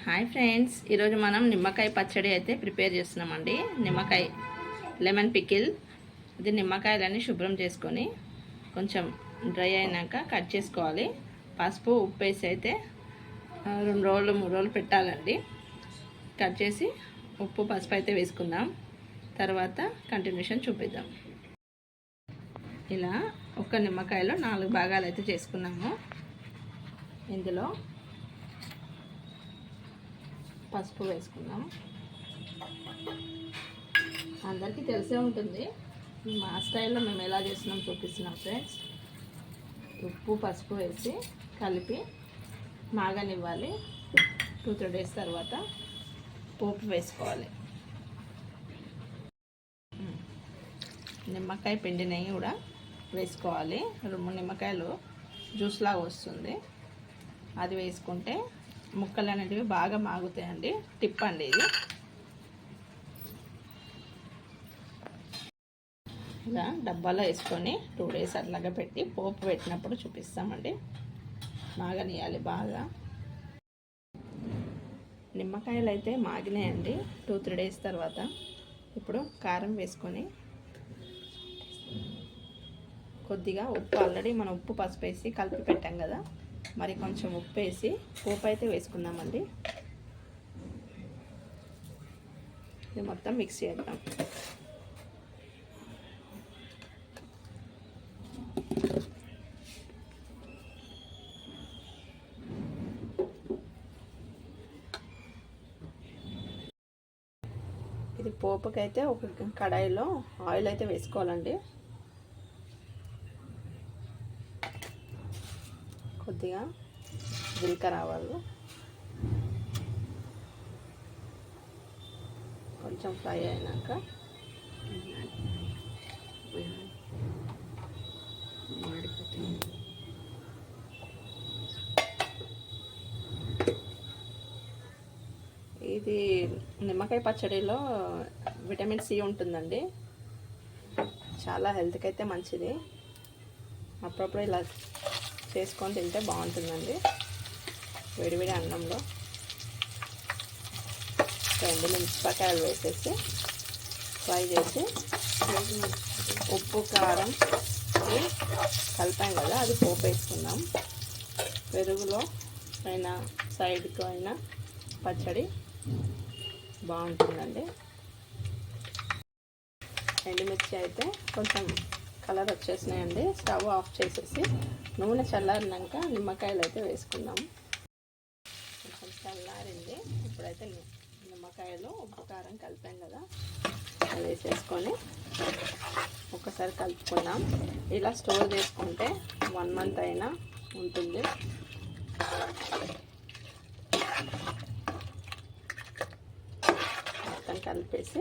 Hi friends, ఈరోజు మనం నిమ్మకాయ పచ్చడి అయితే ప్రిపేర్ చేస్తున్నామండి. నిమ్మకాయ లెమన్ పికిల్. ఇది నిమ్మకాయలన్నీ శుభ్రం చేసుకొని కొంచెం డ్రై అయినాక కట్ చేసుకోవాలి. పసుపు ఉప్పు వేసి అయితే 2 రోజులు 3 రోజులు పెట్టాలండి. కట్ చేసి ఉప్పు పసుపు అయితే వేసుకుందాం. తర్వాత కంటిన్యూషన్ చూపిద్దాం. ఇలా ఒక నిమ్మకాయలో 4 భాగాలు అయితే చేసుకున్నాము. ఇందులో పసుపు వేసుకుందాం. అందరికీ తెలిసే ఉంటుంది, మా స్టైల్లో మేము ఎలా చేస్తున్నాం చూపిస్తున్నాం ఫ్రెండ్స్. ఉప్పు పసుపు వేసి కలిపి మాగనివ్వాలి. 2-3 డేస్ తర్వాత పోపు వేసుకోవాలి. నిమ్మకాయ పిండి నెయ్యి కూడా వేసుకోవాలి. 2-3 నిమ్మకాయలు జ్యూస్ లాగా వస్తుంది, అది వేసుకుంటే ముక్కలు అనేటివి బాగా మాగుతాయండి. టిప్ అండి ఇది. ఇలా డబ్బాలో వేసుకొని 2 డేస్ అట్లాగా పెట్టి పోపు పెట్టినప్పుడు చూపిస్తామండి. మాగనియాలి బాగా. నిమ్మకాయలు అయితే మాగినాయండి 2-3 డేస్ తర్వాత. ఇప్పుడు కారం వేసుకొని కొద్దిగా ఉప్పు, ఆల్రెడీ మనం ఉప్పు పసుపు వేసి కలిపి పెట్టాం కదా, మరి కొంచెం ఉప్పు వేసి పోపు అయితే వేసుకుందామండి. ఇది మొత్తం మిక్స్ చేద్దాం. ఇది పోపుకైతే ఒక కడాయిలో ఆయిల్ అయితే వేసుకోవాలండి. కొద్దిగా జీలకర్ర ఆవాలు కొంచెం ఫ్రై అయినాక ఇది నిమ్మకాయ పచ్చడిలో విటమిన్ సి ఉంటుందండి. చాలా హెల్త్కి అయితే మంచిది. అప్పుడప్పుడు ఇలా చేసుకొని తింటే బాగుంటుందండి. వేడివేడి అన్నంలో 2 మిరపకాయలు వేసేసి ఫ్రై చేసి ఉప్పు కారం కలిపాం కదా, అది పోపు వేసుకుందాం. పెరుగులో అయినా సైడ్కి అయినా పచ్చడి బాగుంటుందండి. ఎండుమిర్చి అయితే కొంచెం కలర్ వచ్చేసినాయండి. స్టవ్ ఆఫ్ చేసేసి నూనె చల్లారినాక నిమ్మకాయలు అయితే వేసుకుందాం. కొంచెం చల్లారింది. ఇప్పుడైతే నిమ్మకాయలు ఉప్పు కారం కలిపాం కదా, అది వేసేసుకొని ఒకసారి కలుపుకుందాం. ఇలా స్టోర్ చేసుకుంటే 1 మంత్ అయినా ఉంటుంది. మొత్తం కలిపేసి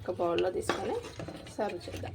ఒక బౌల్లో తీసుకొని సర్వ్ చేద్దాం.